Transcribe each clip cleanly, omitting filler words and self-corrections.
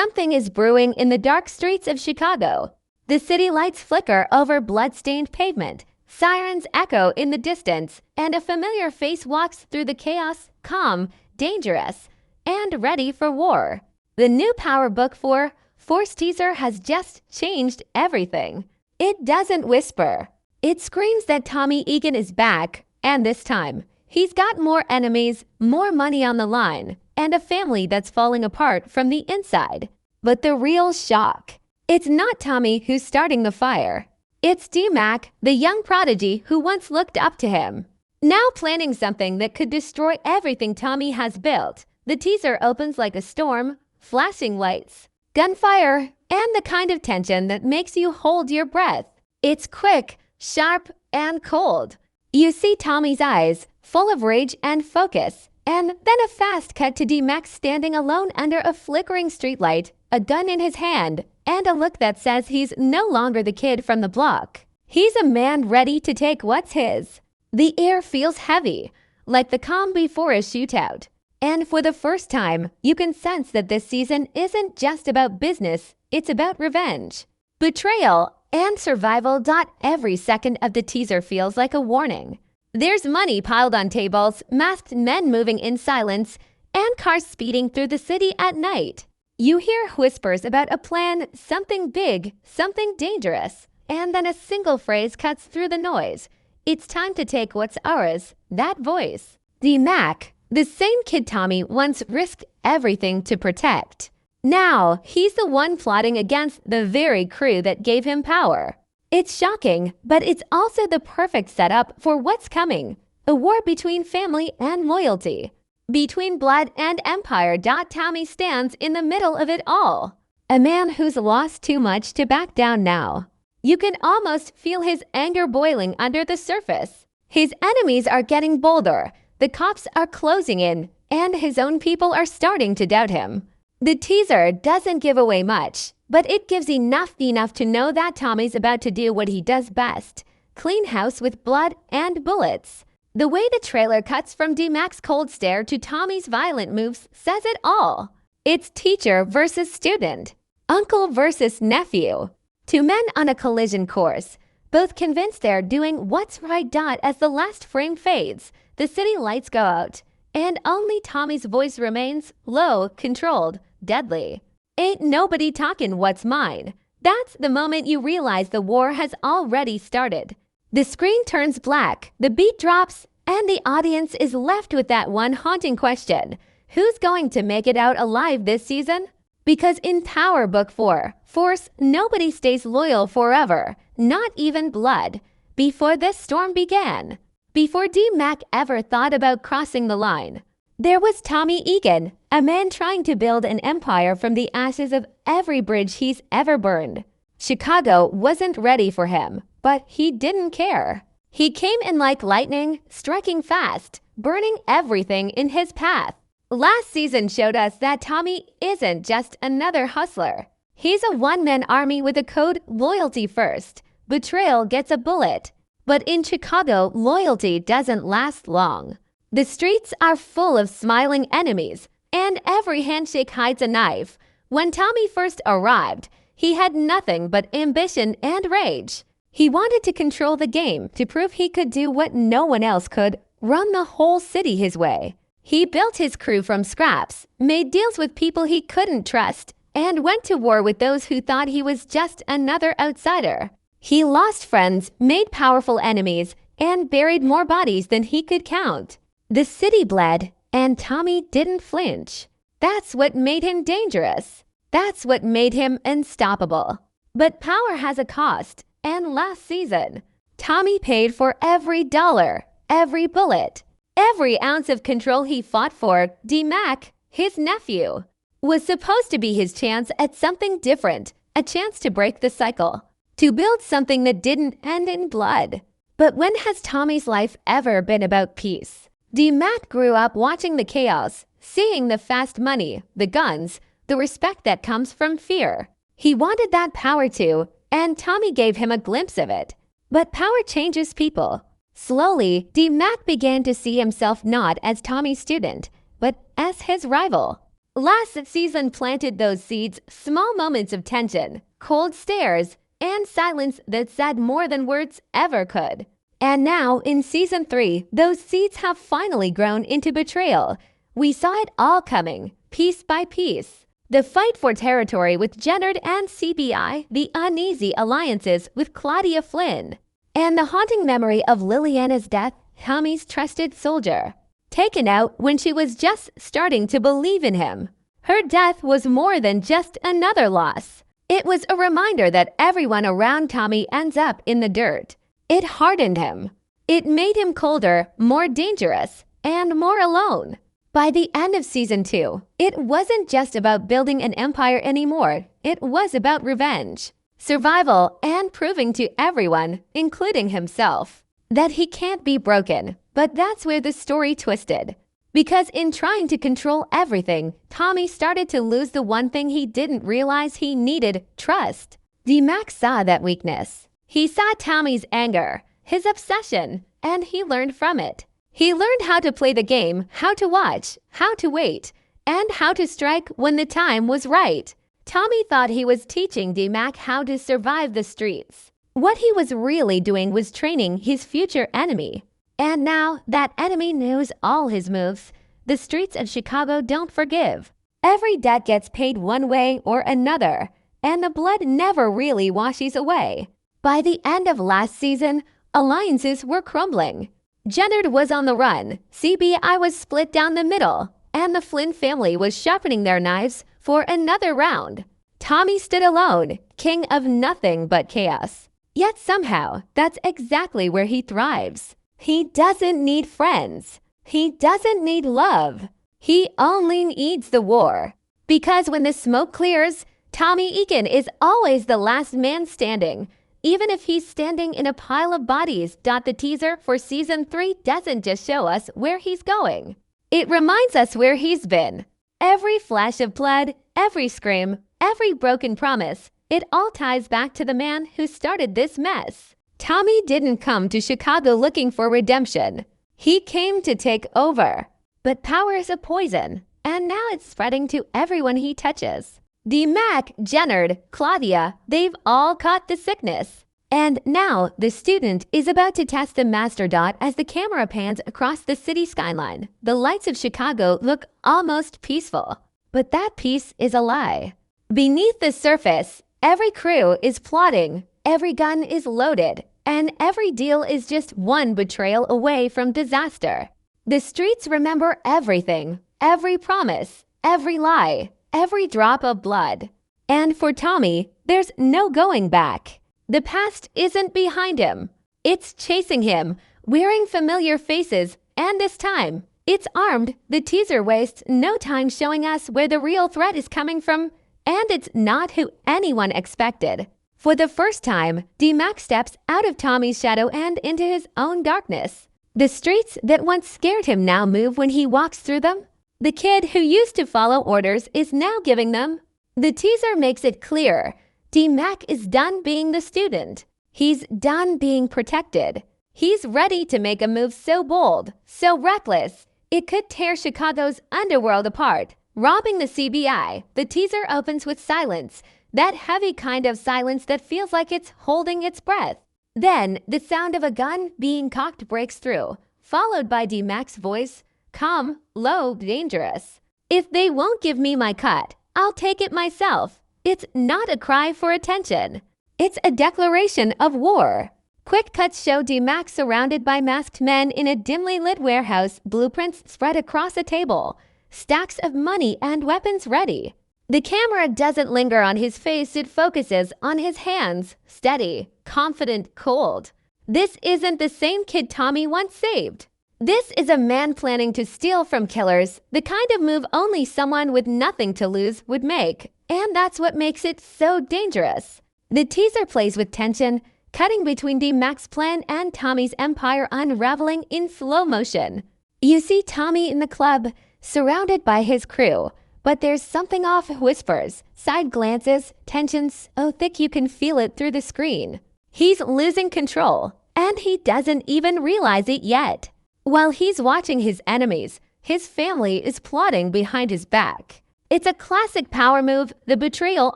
Something is brewing in the dark streets of Chicago. The city lights flicker over blood-stained pavement. Sirens echo in the distance, and a familiar face walks through the chaos, calm, dangerous, and ready for war. The new Power Book 4 Force teaser has just changed everything. It doesn't whisper. It screams that Tommy Egan is back, and this time, he's got more enemies, more money on the line, and a family that's falling apart from the inside. But the real shock, it's not Tommy who's starting the fire. It's D-Mac, the young prodigy who once looked up to him. Now planning something that could destroy everything Tommy has built. The teaser opens like a storm, flashing lights, gunfire, and the kind of tension that makes you hold your breath. It's quick, sharp, and cold. You see Tommy's eyes, full of rage and focus, and then a fast cut to D-Mac standing alone under a flickering streetlight, a gun in his hand, and a look that says he's no longer the kid from the block. He's a man ready to take what's his. The air feels heavy, like the calm before a shootout. And for the first time, you can sense that this season isn't just about business, it's about revenge, betrayal, and survival. Every second of the teaser feels like a warning. There's money piled on tables, masked men moving in silence, and cars speeding through the city at night. You hear whispers about a plan, something big, something dangerous, and then a single phrase cuts through the noise. It's time to take what's ours, that voice. D-Mac, the same kid Tommy once risked everything to protect. Now, he's the one plotting against the very crew that gave him power. It's shocking, but it's also the perfect setup for what's coming. A war between family and loyalty. Between blood and empire. Tommy stands in the middle of it all. A man who's lost too much to back down now. You can almost feel his anger boiling under the surface. His enemies are getting bolder. The cops are closing in, and his own people are starting to doubt him. The teaser doesn't give away much, but it gives enough to know that Tommy's about to do what he does best. Clean house with blood and bullets. The way the trailer cuts from D-Mac's cold stare to Tommy's violent moves says it all. It's teacher versus student, uncle versus nephew. Two men on a collision course, both convinced they're doing what's right. As the last frame fades, the city lights go out, and only Tommy's voice remains, low, controlled, deadly. Ain't nobody talking what's mine. That's the moment you realize the war has already started. The screen turns black, the beat drops, and the audience is left with that one haunting question. Who's going to make it out alive this season? Because in Power Book 4, Force, nobody stays loyal forever, not even blood. Before this storm began, before D-Mac ever thought about crossing the line, there was Tommy Egan, a man trying to build an empire from the ashes of every bridge he's ever burned. Chicago wasn't ready for him, but he didn't care. He came in like lightning, striking fast, burning everything in his path. Last season showed us that Tommy isn't just another hustler. He's a one-man army with a code: loyalty first. Betrayal gets a bullet. But in Chicago, loyalty doesn't last long. The streets are full of smiling enemies, and every handshake hides a knife. When Tommy first arrived, he had nothing but ambition and rage. He wanted to control the game, to prove he could do what no one else could, run the whole city his way. He built his crew from scraps, made deals with people he couldn't trust, and went to war with those who thought he was just another outsider. He lost friends, made powerful enemies, and buried more bodies than he could count. The city bled, and Tommy didn't flinch. That's what made him dangerous. That's what made him unstoppable. But power has a cost, and last season, Tommy paid for every dollar, every bullet, every ounce of control he fought for. D-Mac, his nephew, was supposed to be his chance at something different, a chance to break the cycle, to build something that didn't end in blood. But when has Tommy's life ever been about peace? D-Mac grew up watching the chaos, seeing the fast money, the guns, the respect that comes from fear. He wanted that power too, and Tommy gave him a glimpse of it. But power changes people. Slowly, D-Mac began to see himself not as Tommy's student, but as his rival. Last season planted those seeds, small moments of tension, cold stares, and silence that said more than words ever could. And now, in season 3, those seeds have finally grown into betrayal. We saw it all coming, piece by piece. The fight for territory with Jennard and CBI, the uneasy alliances with Claudia Flynn, and the haunting memory of Liliana's death, Tommy's trusted soldier, taken out when she was just starting to believe in him. Her death was more than just another loss. It was a reminder that everyone around Tommy ends up in the dirt. It hardened him. It made him colder, more dangerous, and more alone. By the end of season 2, it wasn't just about building an empire anymore. It was about revenge, survival, and proving to everyone, including himself, that he can't be broken. But that's where the story twisted. Because in trying to control everything, Tommy started to lose the one thing he didn't realize he needed: trust. D-Max saw that weakness. He saw Tommy's anger, his obsession, and he learned from it. He learned how to play the game, how to watch, how to wait, and how to strike when the time was right. Tommy thought he was teaching D-Mac how to survive the streets. What he was really doing was training his future enemy. And now that enemy knows all his moves. The streets of Chicago don't forgive. Every debt gets paid one way or another, and the blood never really washes away. By the end of last season, alliances were crumbling. Jennard was on the run, CBI was split down the middle, and the Flynn family was sharpening their knives for another round. Tommy stood alone, king of nothing but chaos. Yet somehow, that's exactly where he thrives. He doesn't need friends. He doesn't need love. He only needs the war. Because when the smoke clears, Tommy Egan is always the last man standing. Even if he's standing in a pile of bodies. The teaser for season 3 doesn't just show us where he's going. It reminds us where he's been. Every flash of blood, every scream, every broken promise, it all ties back to the man who started this mess. Tommy didn't come to Chicago looking for redemption. He came to take over. But power is a poison, and now it's spreading to everyone he touches. D-Mac, Jennard, Claudia, they've all caught the sickness. And now the student is about to test the master dot as the camera pans across the city skyline. The lights of Chicago look almost peaceful. But that peace is a lie. Beneath the surface, every crew is plotting, every gun is loaded, and every deal is just one betrayal away from disaster. The streets remember everything, every promise, every lie, every drop of blood. And for Tommy, there's no going back. The past isn't behind him. It's chasing him, wearing familiar faces, and this time, it's armed. The teaser wastes no time showing us where the real threat is coming from, and it's not who anyone expected. For the first time, D-Mac steps out of Tommy's shadow and into his own darkness. The streets that once scared him now move when he walks through them. The kid who used to follow orders is now giving them. The teaser makes it clear. D-Mac is done being the student. He's done being protected. He's ready to make a move so bold, so reckless, it could tear Chicago's underworld apart. Robbing the CBI, the teaser opens with silence. That heavy kind of silence that feels like it's holding its breath. Then, the sound of a gun being cocked breaks through, followed by D-Mac's voice, calm, low, dangerous. If they won't give me my cut, I'll take it myself. It's not a cry for attention. It's a declaration of war. Quick cuts show D-Mac surrounded by masked men in a dimly lit warehouse, blueprints spread across a table, stacks of money and weapons ready. The camera doesn't linger on his face, it focuses on his hands, steady, confident, cold. This isn't the same kid Tommy once saved. This is a man planning to steal from killers, the kind of move only someone with nothing to lose would make. And that's what makes it so dangerous. The teaser plays with tension, cutting between D-Mac's plan and Tommy's empire unraveling in slow motion. You see Tommy in the club, surrounded by his crew. But there's something off, whispers, side glances, tensions so thick you can feel it through the screen. He's losing control, and he doesn't even realize it yet. While he's watching his enemies, his family is plotting behind his back. It's a classic power move. The betrayal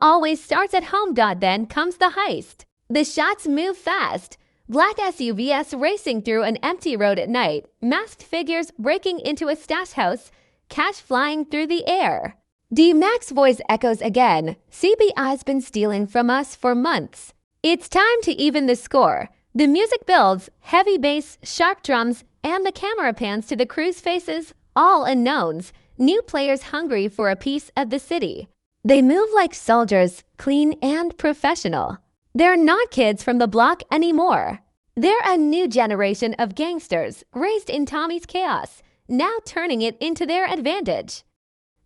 always starts at home. Then comes the heist. The shots move fast. Black SUVs racing through an empty road at night, masked figures breaking into a stash house, cash flying through the air. D-Mac's voice echoes again. CBI's been stealing from us for months. It's time to even the score. The music builds, heavy bass, sharp drums, and the camera pans to the crew's faces, all unknowns, new players hungry for a piece of the city. They move like soldiers, clean and professional. They're not kids from the block anymore. They're a new generation of gangsters raised in Tommy's chaos, now turning it into their advantage.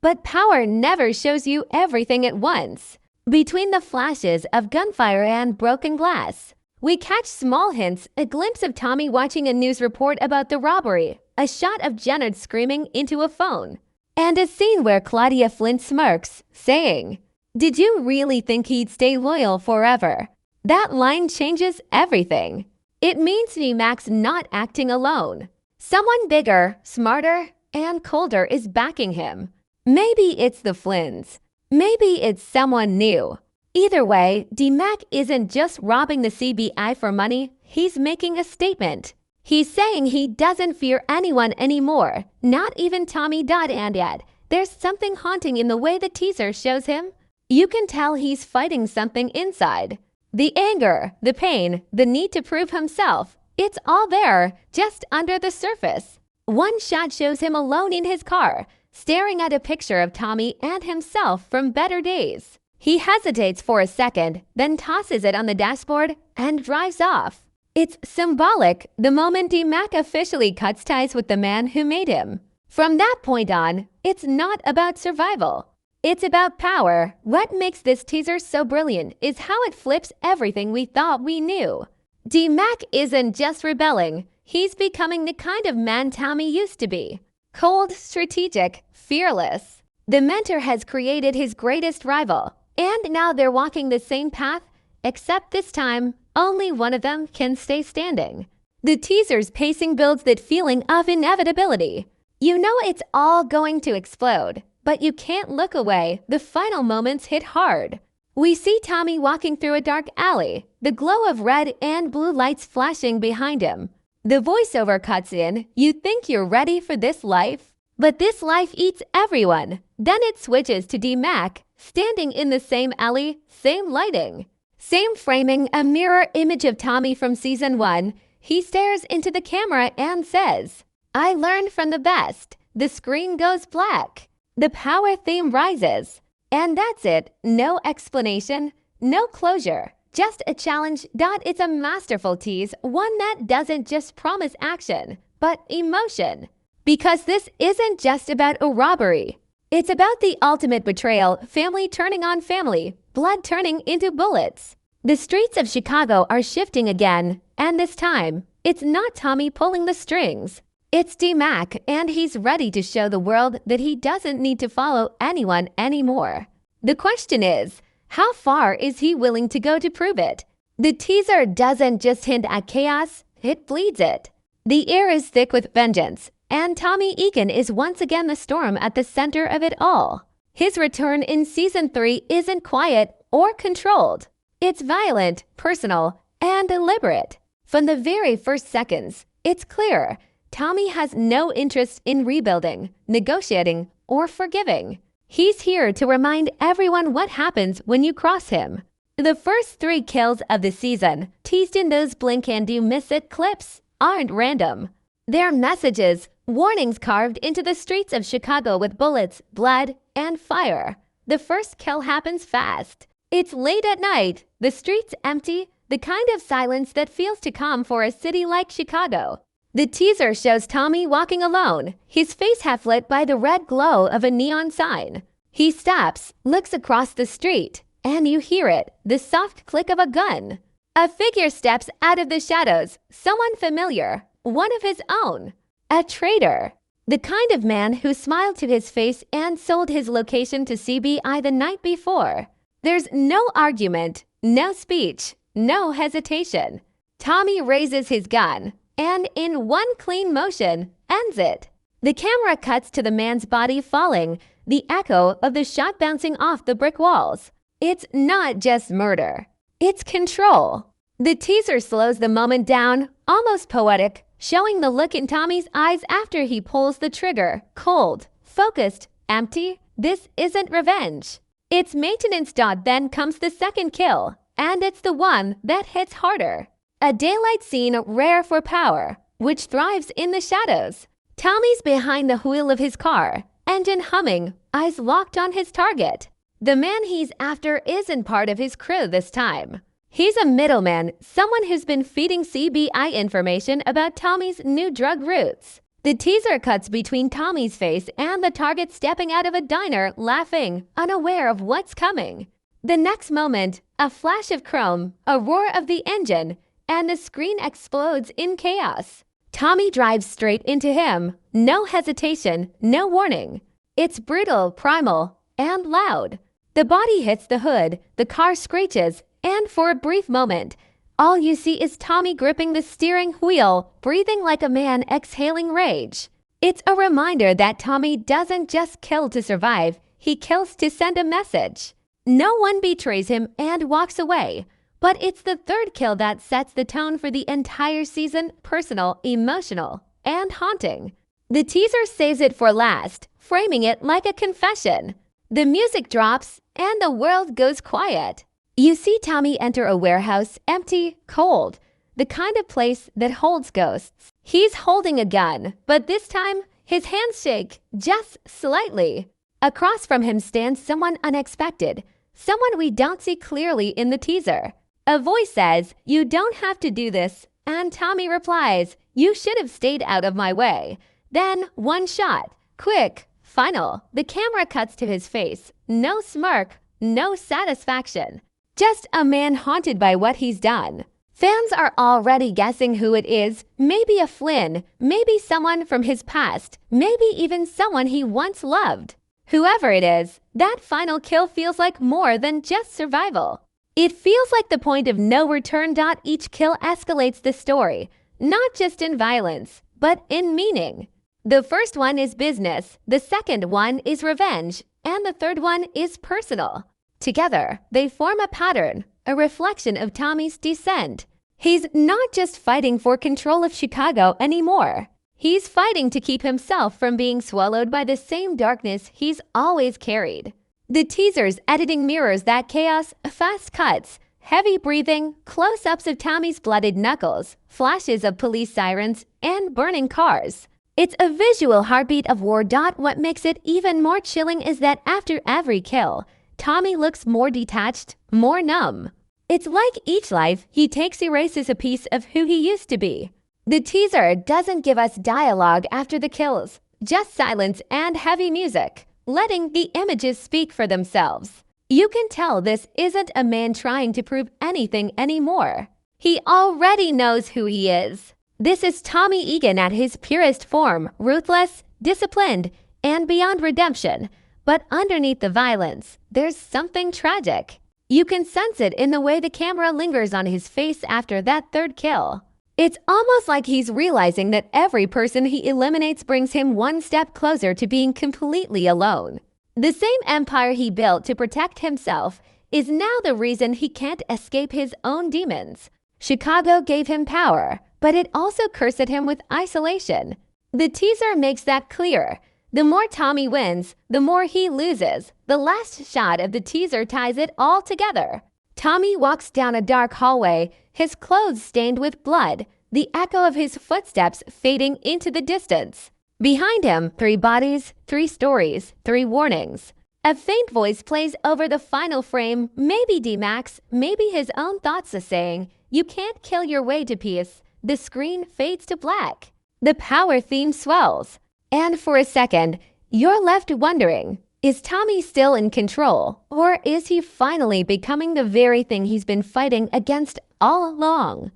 But power never shows you everything at once. Between the flashes of gunfire and broken glass, we catch small hints, a glimpse of Tommy watching a news report about the robbery, a shot of Jenna screaming into a phone, and a scene where Claudia Flint smirks, saying, "Did you really think he'd stay loyal forever?" That line changes everything. It means D-Mac's not acting alone. Someone bigger, smarter, and colder is backing him. Maybe it's the Flints. Maybe it's someone new. Either way, D-Mac isn't just robbing the CBI for money, he's making a statement. He's saying he doesn't fear anyone anymore, not even Tommy. And yet, there's something haunting in the way the teaser shows him. You can tell he's fighting something inside. The anger, the pain, the need to prove himself, it's all there, just under the surface. One shot shows him alone in his car, staring at a picture of Tommy and himself from better days. He hesitates for a second, then tosses it on the dashboard and drives off. It's symbolic, the moment D-Mac officially cuts ties with the man who made him. From that point on, it's not about survival. It's about power. What makes this teaser so brilliant is how it flips everything we thought we knew. D-Mac isn't just rebelling, he's becoming the kind of man Tommy used to be. Cold, strategic, fearless. The mentor has created his greatest rival, and now they're walking the same path, except this time, only one of them can stay standing. The teaser's pacing builds that feeling of inevitability. You know it's all going to explode, but you can't look away. The final moments hit hard. We see Tommy walking through a dark alley, the glow of red and blue lights flashing behind him. The voiceover cuts in. You think you're ready for this life? But this life eats everyone. Then it switches to D-Mac, standing in the same alley, same lighting, same framing, a mirror image of Tommy from season 1. He stares into the camera and says, "I learned from the best." The screen goes black. The power theme rises. And that's it. No explanation, no closure, just a challenge. It's a masterful tease, one that doesn't just promise action, but emotion. Because this isn't just about a robbery. It's about the ultimate betrayal, family turning on family, blood turning into bullets. The streets of Chicago are shifting again, and this time, it's not Tommy pulling the strings. It's D-Mac, and he's ready to show the world that he doesn't need to follow anyone anymore. The question is, how far is he willing to go to prove it? The teaser doesn't just hint at chaos, it bleeds it. The air is thick with vengeance, and Tommy Egan is once again the storm at the center of it all. His return in season 3 isn't quiet or controlled. It's violent, personal, and deliberate. From the very first seconds, it's clear Tommy has no interest in rebuilding, negotiating, or forgiving. He's here to remind everyone what happens when you cross him. The first 3 kills of the season, teased in those blink and you miss it clips, aren't random. They're messages, warnings carved into the streets of Chicago with bullets, blood, and fire. The first kill happens fast. It's late at night, the streets empty, the kind of silence that feels to come for a city like Chicago. The teaser shows Tommy walking alone, his face half lit by the red glow of a neon sign. He stops, looks across the street, and you hear it, the soft click of a gun. A figure steps out of the shadows, someone familiar, one of his own. A traitor. The kind of man who smiled to his face and sold his location to CBI the night before. There's no argument, no speech, no hesitation. Tommy raises his gun, and in one clean motion, ends it. The camera cuts to the man's body falling, the echo of the shot bouncing off the brick walls. It's not just murder. It's control. The teaser slows the moment down, almost poetic, showing the look in Tommy's eyes after he pulls the trigger. Cold, focused, empty. This isn't revenge. It's maintenance. Then comes the second kill, and it's the one that hits harder. A daylight scene rare for power, which thrives in the shadows. Tommy's behind the wheel of his car, engine humming, eyes locked on his target. The man he's after isn't part of his crew this time. He's a middleman, someone who's been feeding CBI information about Tommy's new drug routes. The teaser cuts between Tommy's face and the target stepping out of a diner, laughing, unaware of what's coming. The next moment, a flash of chrome, a roar of the engine, and the screen explodes in chaos. Tommy drives straight into him. No hesitation, no warning. It's brutal, primal, and loud. The body hits the hood, the car screeches, and for a brief moment, all you see is Tommy gripping the steering wheel, breathing like a man exhaling rage. It's a reminder that Tommy doesn't just kill to survive, he kills to send a message. No one betrays him and walks away. But it's the third kill that sets the tone for the entire season, personal, emotional, and haunting. The teaser saves it for last, framing it like a confession. The music drops, and the world goes quiet. You see Tommy enter a warehouse, empty, cold, the kind of place that holds ghosts. He's holding a gun, but this time, his hands shake, just slightly. Across from him stands someone unexpected, someone we don't see clearly in the teaser. A voice says, "You don't have to do this," and Tommy replies, "You should have stayed out of my way." Then one shot, quick, final. The camera cuts to his face. No smirk, no satisfaction. Just a man haunted by what he's done. Fans are already guessing who it is. Maybe a Flynn, maybe someone from his past, maybe even someone he once loved. Whoever it is, that final kill feels like more than just survival. It feels like the point of no return. Each kill escalates the story, not just in violence, but in meaning. The first one is business, the second one is revenge, and the third one is personal. Together, they form a pattern, a reflection of Tommy's descent. He's not just fighting for control of Chicago anymore. He's fighting to keep himself from being swallowed by the same darkness he's always carried. The teaser's editing mirrors that chaos, fast cuts, heavy breathing, close-ups of Tommy's bloodied knuckles, flashes of police sirens, and burning cars. It's a visual heartbeat of war. What makes it even more chilling is that after every kill, Tommy looks more detached, more numb. It's like each life he takes erases a piece of who he used to be. The teaser doesn't give us dialogue after the kills, just silence and heavy music, letting the images speak for themselves. You can tell this isn't a man trying to prove anything anymore. He already knows who he is. This is Tommy Egan at his purest form, ruthless, disciplined, and beyond redemption. But underneath the violence, there's something tragic. You can sense it in the way the camera lingers on his face after that third kill. It's almost like he's realizing that every person he eliminates brings him one step closer to being completely alone. The same empire he built to protect himself is now the reason he can't escape his own demons. Chicago gave him power, but it also cursed him with isolation. The teaser makes that clear. The more Tommy wins, the more he loses. The last shot of the teaser ties it all together. Tommy walks down a dark hallway, his clothes stained with blood, the echo of his footsteps fading into the distance. Behind him, 3 bodies, 3 stories, 3 warnings. A faint voice plays over the final frame, maybe D-Max, maybe his own thoughts are saying, "You can't kill your way to peace." The screen fades to black. The power theme swells. And for a second, you're left wondering, is Tommy still in control? Or is he finally becoming the very thing he's been fighting against all along?